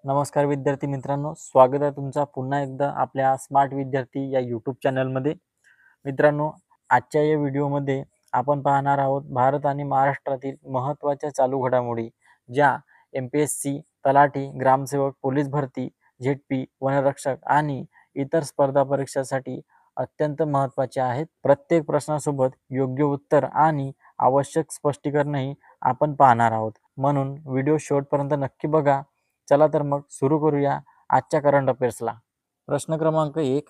नमस्कार विद्यार्थी मित्रांनो, स्वागत आहे तुमचा पुन्हा एकदा आपल्या स्मार्ट विद्यार्थी या यूट्यूब चॅनलमध्ये. मित्रांनो, आजच्या या व्हिडिओमध्ये आपण पाहणार आहोत भारत आणि महाराष्ट्रातील महत्त्वाच्या चालू घडामोडी, ज्या MPSC, तलाठी, ग्रामसेवक, पोलीस भरती, झेडपी, वनरक्षक आणि इतर स्पर्धा परीक्षांसाठी अत्यंत महत्त्वाच्या आहेत. प्रत्येक प्रश्नासोबत योग्य उत्तर आणि आवश्यक स्पष्टीकरणही आपण पाहणार आहोत. म्हणून व्हिडिओ शेवटपर्यंत नक्की बघा. चला तर मग सुरू करूया आजच्या करंट अफेअर्सला. प्रश्न क्रमांक 1.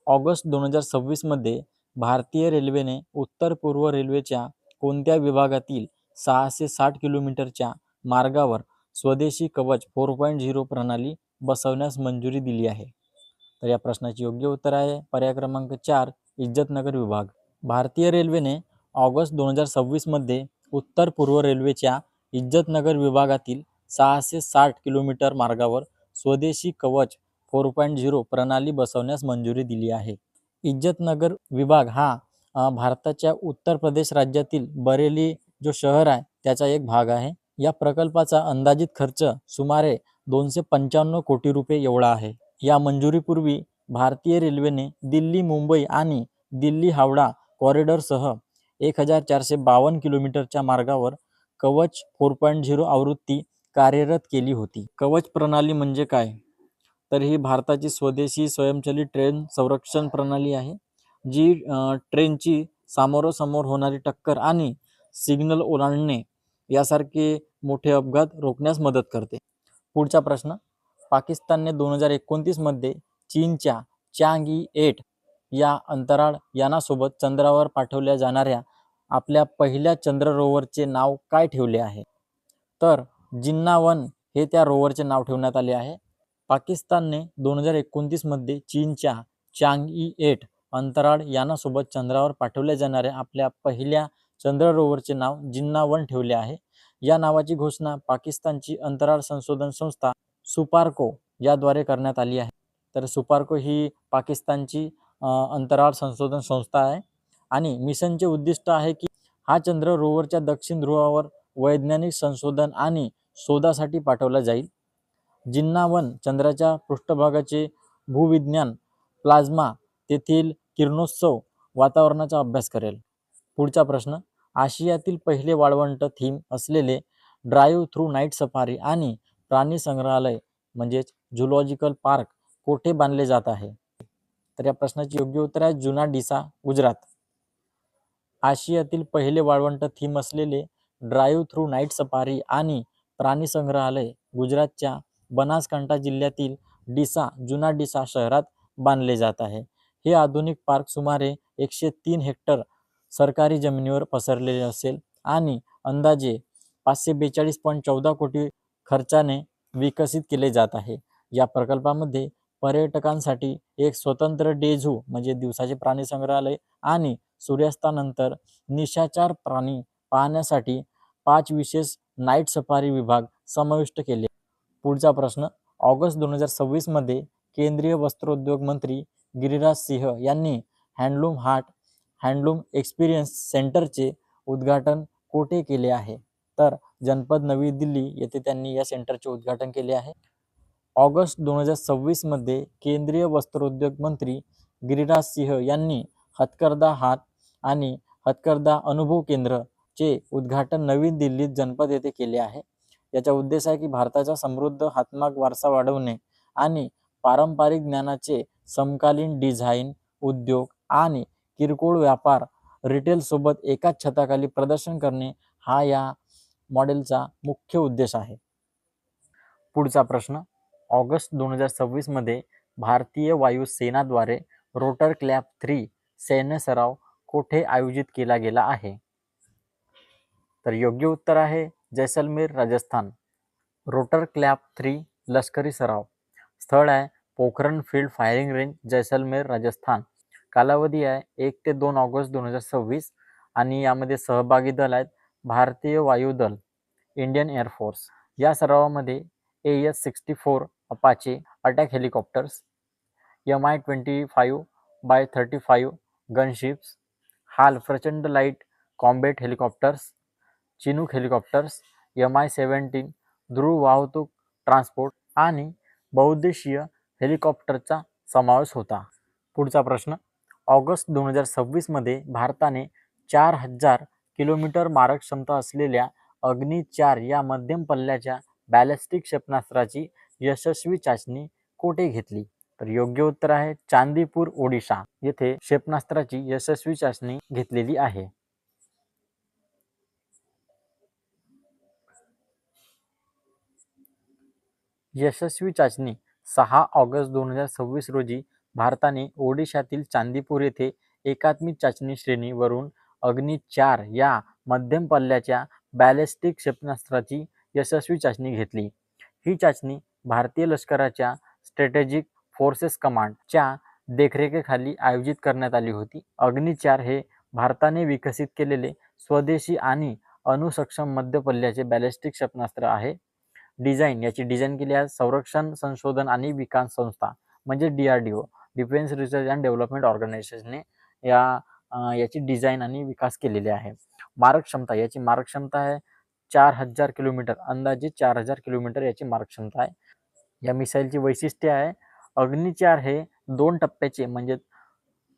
ऑगस्ट 2026 मध्ये भारतीय रेल्वेने उत्तर पूर्व रेल्वेच्या कोणत्या विभागातील 660 किलोमीटरच्या मार्गावर स्वदेशी कवच 4.0 प्रणाली बसवण्यास मंजुरी दिली आहे? तर या प्रश्नाचे योग्य उत्तर आहे पर्याय क्रमांक 4, इज्जतनगर विभाग. भारतीय रेल्वेने ऑगस्ट 2026 मध्ये उत्तर पूर्व रेल्वेच्या इज्जतनगर विभागातील 660 किलोमीटर मार्गावर स्वदेशी कवच 4.0 प्रणाली बसवण्यास मंजुरी दिली आहे. इज्जतनगर विभाग हा भारताच्या उत्तर प्रदेश राज्यातील बरेली जो शहर आहे त्याचा एक भाग आहे. या प्रकल्पाचा अंदाजित खर्च सुमारे 255 कोटी रुपये एवढा आहे. या मंजुरीपूर्वी भारतीय रेल्वेने दिल्ली मुंबई आणि दिल्ली हावडा कॉरिडॉरसह 1452 किलोमीटरच्या मार्गावर कवच 4.0 आवृत्ती कार्यरत केली होती. कवच प्रणाली म्हणजे काय? तर ही भारताची स्वदेशी स्वयंचलित ट्रेन संरक्षण प्रणाली आहे, जी ट्रेनची समोरासमोर होणारी टक्कर आणि सिग्नल ओलांडणे यासारखे मोठे अपघात रोखण्यास मदत करते. पुढचा प्रश्न. पाकिस्तानने 2029 मध्ये चीनच्या चांग-ई-8 या अंतराळ यानासोबत चंद्रावर पाठवल्या जाणाऱ्या आपल्या पहिल्या चंद्र रोवरचे नाव काय ठेवले आहे? तर जिन्ना-1 हे त्या रोवरचे नाव ठेवण्यात आले आहे. पाकिस्तानने 2029 मध्ये चीनच्या चांग-ई-8 अंतराळ यानासोबत चंद्रावर पाठवल्या जाणाऱ्या आपल्या पहिल्या चंद्र रोवरचे नाव जिन्ना-1 ठेवले आहे. या नावाची घोषणा पाकिस्तानची अंतराळ संशोधन संस्था सुपार्को याद्वारे करण्यात आली आहे. तर सुपार्को ही पाकिस्तानची अंतराळ संशोधन संस्था आहे आणि मिशनचे उद्दिष्ट आहे की हा चंद्र रोवरच्या दक्षिण ध्रुवावर वैज्ञानिक संशोधन आणि शोधासाठी पाठवला जाईल. जिन्ना-1 चंद्राच्या पृष्ठभागाचे भूविज्ञान, प्लाझ्मा, तेथील किरणोत्सर्ग, वातावरणाचा अभ्यास करेल. पुढचा प्रश्न. आशियातील पहिले वाळवंट थीम असलेले ड्राईव्ह थ्रू नाईट सफारी आणि प्राणी संग्रहालय म्हणजेच झूलॉजिकल पार्क कोठे बांधले जात आहे? तर या प्रश्नाचे योग्य उत्तर आहे जुना डिसा, गुजरात. आशियातील पहिले वाळवंट थीम असलेले ड्राईव्ह थ्रू नाईट सफारी आणि प्राणी संग्रहालय गुजरातच्या बनासकांठा जिल्ह्यातील डिसा, जुना डिसा शहरात बांधले जात आहे. हे आधुनिक पार्क सुमारे 103 हेक्टर सरकारी जमिनीवर पसरलेले असेल आणि अंदाजे 542.14 कोटी खर्चाने विकसित केले जात आहे. या प्रकल्पामध्ये पर्यटकांसाठी एक स्वतंत्र डे झू म्हणजे दिवसाचे प्राणी संग्रहालय आणि सूर्यास्तानंतर निशाचर प्राणी पाहण्यासाठी 5 विशेष नाईट सफारी विभाग समाविष्ट केले. पुढचा प्रश्न. ऑगस्ट 2026 मध्ये केंद्रीय वस्त्रोद्योग मंत्री गिरिराज सिंह यांनी हँडलूम हाट हँडलूम एक्सपिरियन्स सेंटरचे उद्घाटन कोठे केले आहे? तर जनपद नवी दिल्ली येथे त्यांनी या सेंटरचे उद्घाटन केले आहे. ऑगस्ट 2026 मध्ये केंद्रीय वस्त्रोद्योग मंत्री गिरिराज सिंह यांनी हथकरघा हात आणि हथकरघा अनुभव केंद्रचे उद्घाटन नवी दिल्लीत जनपद येथे केले आहे. याचा उद्देश आहे की भारताचा समृद्ध हातमाग वारसा वाढवणे आणि पारंपरिक ज्ञानाचे समकालीन डिझाईन, उद्योग आणि किरकोळ व्यापार रिटेल सोबत एकाच छताखाली प्रदर्शन करणे हा या मॉडेलचा मुख्य उद्देश आहे. पुढचा प्रश्न. ऑगस्ट 2026 मध्ये भारतीय वायुसेनाद्वारे रोटर क्लॅप 3 सैन्य सराव कोठे आयोजित केला गेला आहे? तर योग्य उत्तर आहे जैसलमेर, राजस्थान. रोटर क्लॅप 3 लष्करी सराव स्थळ आहे Pokhran field firing range, Jaisalmer, Rajasthan. कालावधी आहे 1 ते 2 ऑगस्ट 2026 आणि यामध्ये सहभागी दल आहेत भारतीय वायुदल, इंडियन एअरफोर्स. या सरावामध्ये AS-64 Apache attack helicopters, Mi-25/35 गनशिप्स, हाल प्रचंड light combat helicopters, Chinook helicopters, Mi-17 ध्रुव वाहतूक ट्रान्सपोर्ट आणि बहुउद्देशीय हेलिकॉप्टरचा समावेश होता. पुढचा प्रश्न, ऑगस्ट 2026 मध्ये भारताने 4000 किलोमीटर मारक क्षमता असलेल्या अग्नी 4 या मध्यम पल्ल्याच्या बॅलिस्टिक क्षेपणास्त्राची यशस्वी चाचणी कोठे घेतली? तर योग्य उत्तर आहे चांदीपूर, ओडिशा येथे क्षेपणास्त्राची यशस्वी चाचणी घेतलेली आहे. यशस्वी चाचणी 6 ऑगस्ट 2026 रोजी भारताने ओडिशातील चांदीपूर येथे एकात्मिक चाचणी श्रेणी वरून अग्नी 4 या मध्यम पल्ल्याच्या बॅलिस्टिक क्षेपणास्त्राची यशस्वी चाचणी घेतली. ही चाचणी भारतीय लष्कराच्या स्ट्रॅटेजिक फोर्सेस कमांडच्या देखरेखीखाली आयोजित करण्यात आली होती. अग्नी 4 हे भारताने विकसित केलेले स्वदेशी आणि अणुसक्षम मध्य पल्ल्याचे बॅलिस्टिक क्षेपणास्त्र आहे. याची डिझाईन केली आहे संरक्षण संशोधन आणि विकास संस्था म्हणजे DRDO, defence research and development ऑर्गनायझेशनने याची डिझाईन आणि विकास केलेले आहे. याची मारक क्षमता आहे 4000 किलोमीटर, अंदाजे 4000 किलोमीटर याची मारक क्षमता आहे. या मिसाईलची वैशिष्ट्ये आहे, अग्नी 4 हे 2 टप्प्याचे म्हणजे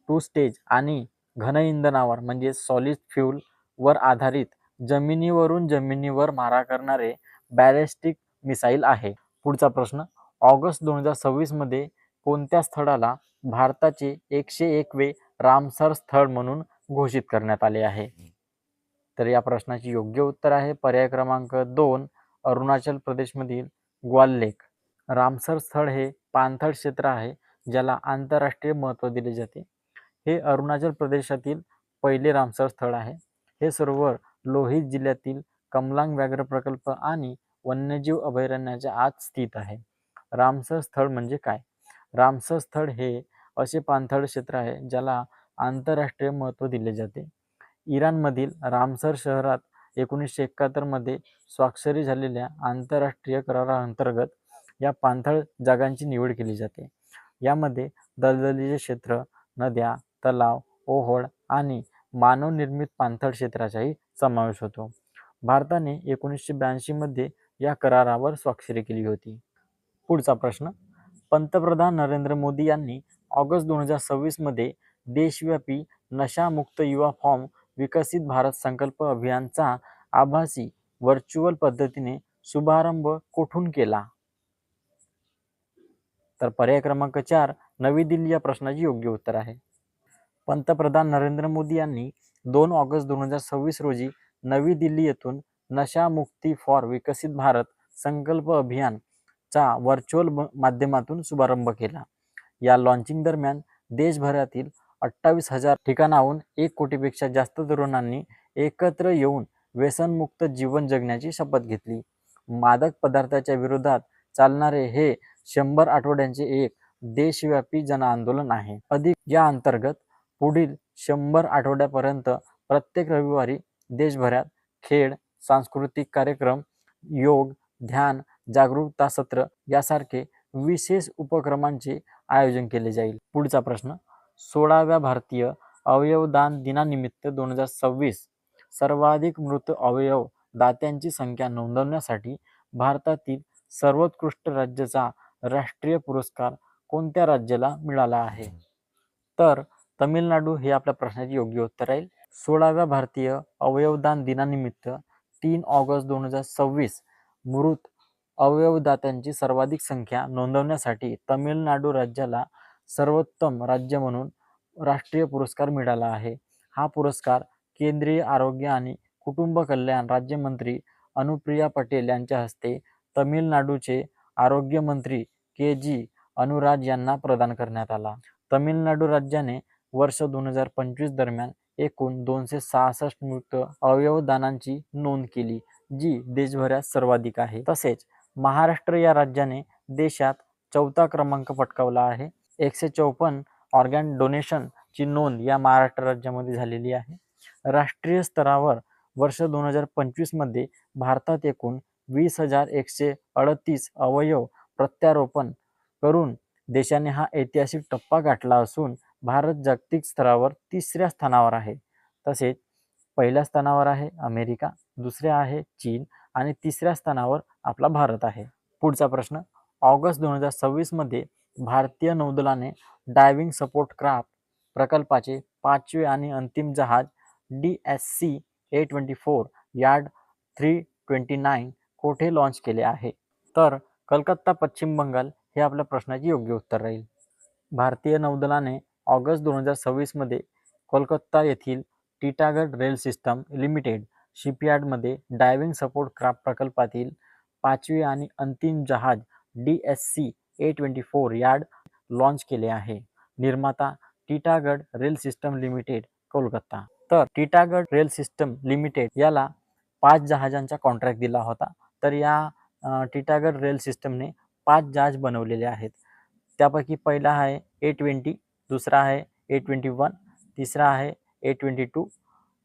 2 स्टेज आणि घन इंधनावर म्हणजे सॉलिड फ्यूल वर आधारित जमिनीवरून जमिनीवर मारा करणारे बॅलिस्टिक मिसाईल आहे. पुढचा प्रश्न, ऑगस्ट 2026 मध्ये कोणत्या स्थळाला भारताचे 101वे रामसर स्थळ म्हणून घोषित करण्यात आले आहे? तर या प्रश्नाचे योग्य उत्तर आहे पर्याय क्रमांक 2, अरुणाचल प्रदेशमधील ग्वाल लेक. रामसर स्थळ हे पाणथळ क्षेत्र आहे ज्याला आंतरराष्ट्रीय महत्त्व दिले जाते. हे अरुणाचल प्रदेशातील पहिले रामसर स्थळ आहे. हे सरोवर लोहित जिल्ह्यातील कमलांग व्याघ्र प्रकल्प आणि वन्यजीव अभयारण्याच्या आत स्थित आहे. रामसर स्थळ म्हणजे काय? रामसर स्थळ हे असे पाणथळ क्षेत्र आहे ज्याला आंतरराष्ट्रीय महत्त्व दिले जाते. इराणमधील रामसर शहरात 1971 मध्ये स्वाक्षरी झालेल्या आंतरराष्ट्रीय कराराअंतर्गत या पाणथळ जागांची निवड केली जाते. यामध्ये दलदलीचे क्षेत्र, नद्या, तलाव, ओहोळ आणि मानवनिर्मित पाणथळ क्षेत्राचाही समावेश होतो. भारताने 1982 मध्ये या करारावर स्वाक्षरी केली होती. पुढचा प्रश्न, पंतप्रधान नरेंद्र मोदी यांनी ऑगस्ट 2026 मध्ये देशव्यापी नशामुक्त युवा फॉर्म विकसित भारत संकल्प अभियानचा आभासी व्हर्च्युअल पद्धतीने शुभारंभ कोठून केला? तर पर्याय क्रमांक 4, नवी दिल्ली या प्रश्नाचे योग्य उत्तर आहे. पंतप्रधान नरेंद्र मोदी यांनी 2 ऑगस्ट 2026 रोजी नवी दिल्ली येथून नशामुक्ती फॉर विकसित भारत संकल्प अभियान चा व्हर्च्युअल माध्यमातून शुभारंभ केला. या लॉन्चिंग दरम्यान देशभरातील 28,000 ठिकाणाहून 1 कोटीपेक्षा जास्त तरुणांनी एकत्र येऊन व्यसनमुक्त जीवन जगण्याची शपथ घेतली. मादक पदार्थाच्या विरोधात चालणारे हे 100 आठवड्यांचे एक देशव्यापी जनआंदोलन आहे. या अंतर्गत पुढील 100 आठवड्यापर्यंत प्रत्येक रविवारी देशभरात खेळ, सांस्कृतिक कार्यक्रम, योग, ध्यान, जागरूकता सत्र यासारखे विशेष उपक्रमांचे आयोजन केले जाईल. पुढचा प्रश्न, 16व्या भारतीय अवयवदान दिनानिमित्त 2026 सर्वाधिक मृत अवयव दात्यांची संख्या नोंदवण्यासाठी भारतातील सर्वोत्कृष्ट राज्याचा राष्ट्रीय पुरस्कार कोणत्या राज्याला मिळाला आहे? तर तमिळनाडू हे आपल्या प्रश्नाचे योग्य उत्तर राहील. 16व्या भारतीय अवयवदान दिनानिमित्त 3 ऑगस्ट 2026 मृत अवयवदात्यांची सर्वाधिक संख्या नोंदवण्यासाठी तमिळनाडू राज्याला सर्वोत्तम राज्य म्हणून राष्ट्रीय पुरस्कार मिळाला आहे. हा पुरस्कार केंद्रीय आरोग्य आणि कुटुंब कल्याण राज्यमंत्री अनुप्रिया पटेल यांच्या हस्ते तमिळनाडूचे आरोग्यमंत्री KG अनुराज यांना प्रदान करण्यात आला. तमिळनाडू राज्याने वर्ष 2025 दरम्यान एकूण 266 मृत अवयवदानांची नोंद केली, जी देशभरात सर्वाधिक आहे. तसेच महाराष्ट्र या राज्याने देशात 4था क्रमांक पटकावला आहे. 154 ऑर्गॅन डोनेशन ची नोंद या महाराष्ट्र राज्यामध्ये झालेली आहे. राष्ट्रीय स्तरावर वर्ष 2025 मध्ये भारतात एकूण 20,138 अवयव प्रत्यारोपण करून देशाने हा ऐतिहासिक टप्पा गाठला असून भारत जागतिक स्तरावर 3ऱ्या स्थानावर आहे. तसेच पहिल्या स्थानावर आहे अमेरिका, दुसऱ्या आहे चीन आणि 3ऱ्या स्थानावर आपला भारत आहे. पुढचा प्रश्न, ऑगस्ट 2026 मध्ये भारतीय नौदलाने डायव्हिंग सपोर्ट क्राफ्ट प्रकल्पाचे 5वे आणि अंतिम जहाज DSC-824 यार्ड 329 कोठे लॉन्च केले आहे? तर कलकत्ता, पश्चिम बंगाल हे आपल्या प्रश्नाचे योग्य उत्तर राहील. भारतीय नौदलाने ऑगस्ट 2026 मध्ये कोलकाता येथील टिटागढ रेल सिस्टम लिमिटेड शिपयार्डमध्ये डायव्हिंग सपोर्ट क्राफ्ट प्रकल्पातील 5वे आणि अंतिम जहाज DSC-824 यार्ड लॉन्च केले आहे. निर्माता Titagarh rail system limited, Kolkata. तर टिटागढ रेल सिस्टम लिमिटेड याला 5 जहाजांचा कॉन्ट्रॅक्ट दिला होता. तर या टिटागढ रेल सिस्टमने 5 जहाज बनवलेले आहेत. त्यापैकी पहिला आहे A20, दुसरा आहे A21, तिसरा आहे A22,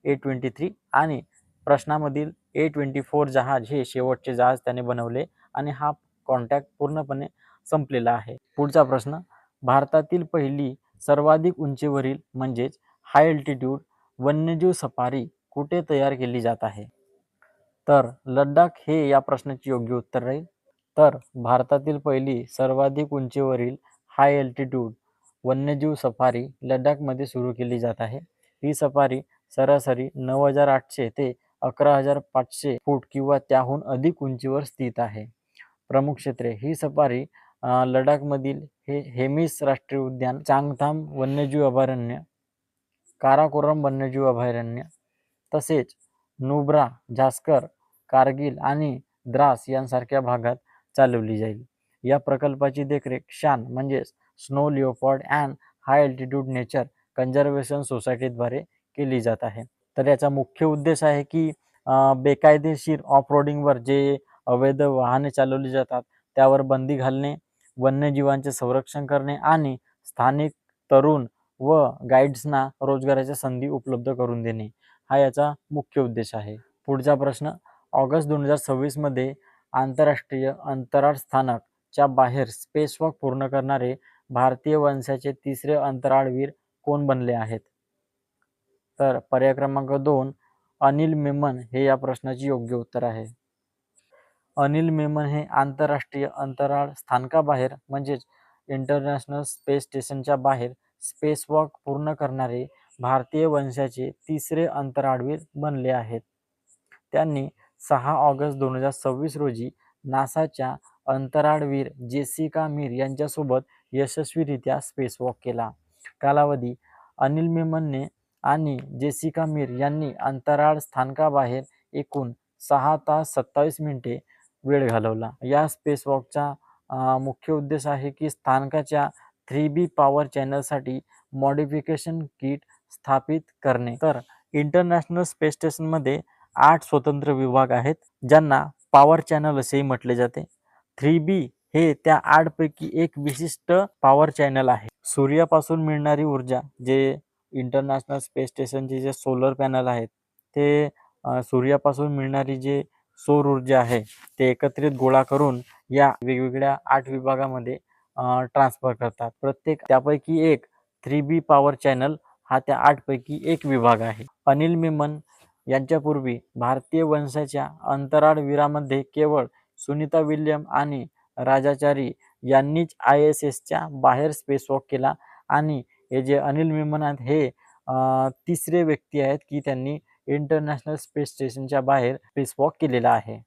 A23 आणि प्रश्नामधील A24 जहाज हे शेवटचे जहाज त्याने बनवले आणि हा कॉन्ट्रॅक्ट पूर्णपणे संपलेला आहे. पुढचा प्रश्न, भारतातील पहिली सर्वाधिक उंचीवरील म्हणजेच हाय अल्टिट्यूड वन्यजीव सफारी कुठे तयार केली जात आहे? तर लडाख हे या प्रश्नाचे योग्य उत्तर राहील. तर भारतातील पहिली सर्वाधिक उंचीवरील हाय अल्टिट्यूड वन्यजीव सफारी लडाखमध्ये सुरू केली जात आहे. ही सफारी सरासरी 9,800 ते 11,500 फूट किंवा त्याहून अधिक उंचीवर स्थित आहे. प्रमुख क्षेत्रे, ही सफारी लडाखमधील हेमिस राष्ट्रीय उद्यान, चांगथाम वन्यजीव अभयारण्य, काराकोरम वन्यजीव अभयारण्य तसेच नुब्रा, झास्कर, कारगिल आणि द्रास यांसारख्या भागात चालवली जाईल. या प्रकल्पाची देखरेख शान म्हणजेच snow leopard and high altitude nature conservation सोसायटीद्वारे केली जात आहे. तर याचा मुख्य उद्देश आहे की बेकायदेशीर ऑफरोडिंगवर जे अवैध वाहने चालवली जातात त्यावर बंदी घालणे, वन्यजीवांचे संरक्षण करणे आणि स्थानिक तरुण व गाईड्सना रोजगाराच्या संधी उपलब्ध करून देणे हा याचा मुख्य उद्देश आहे. पुढचा प्रश्न, ऑगस्ट 2026 मध्ये आंतरराष्ट्रीय अंतराळ स्थानक च्या बाहेर स्पेसवॉक पूर्ण करणारे भारतीय वंशाचे तिसरे अंतराळवीर कोण बनले आहेत? तर पर्याय क्रमांक 2 अनिल मेमन हे या प्रश्नाचे योग्य उत्तर आहे. अनिल मेमन हे आंतरराष्ट्रीय अंतराळ स्थानकाबाहेर म्हणजेच इंटरनॅशनल स्पेस स्टेशनच्या बाहेर स्पेसवॉक पूर्ण करणारे भारतीय वंशाचे तिसरे अंतराळवीर बनले आहेत. त्यांनी 6 ऑगस्ट 2026 रोजी नासाच्या अंतराळवीर जेसिका मीर यांच्यासोबत यशस्वीरित्या स्पेसवॉक केला. कालावधी, अनिल मेमनने आणि जेसिका मीर यांनी अंतराळ स्थानकाबाहेर एकूण 6 तास 27 मिनिटे वेळ घालवला. या स्पेसवॉकचा मुख्य उद्देश आहे की स्थानकाच्या 3B पॉवर चॅनलसाठी मॉडिफिकेशन किट स्थापित करणे. तर इंटरनॅशनल स्पेस स्टेशनमध्ये 8 स्वतंत्र विभाग आहेत ज्यांना पॉवर चॅनल असेही म्हटले जाते. 3B हे त्या 8 पैकी एक विशिष्ट पॉवर चॅनल आहे. सूर्यापासून मिळणारी ऊर्जा, जे इंटरनॅशनल स्पेस स्टेशनचे जे सोलर पॅनल आहेत ते सूर्यापासून मिळणारी जे सौर ऊर्जा आहे ते एकत्रित गोळा करून या वेगवेगळ्या 8 विभागामध्ये ट्रान्सफर करतात. प्रत्येक त्यापैकी एक 3B पॉवर चॅनल हा त्या 8 पैकी एक विभाग आहे. अनिल मेमन यांच्यापूर्वी भारतीय वंशाच्या अंतराळवीरांमध्ये केवळ सुनीता विल्यम आणि राजाचारी यांनीच ISSच्या बाहेर स्पेसवॉक केला आणि हे जे अनिल मेमन आहेत हे तिसरे व्यक्ती आहेत की त्यांनी इंटरनॅशनल स्पेस स्टेशनच्या बाहेर स्पेसवॉक केलेला आहे.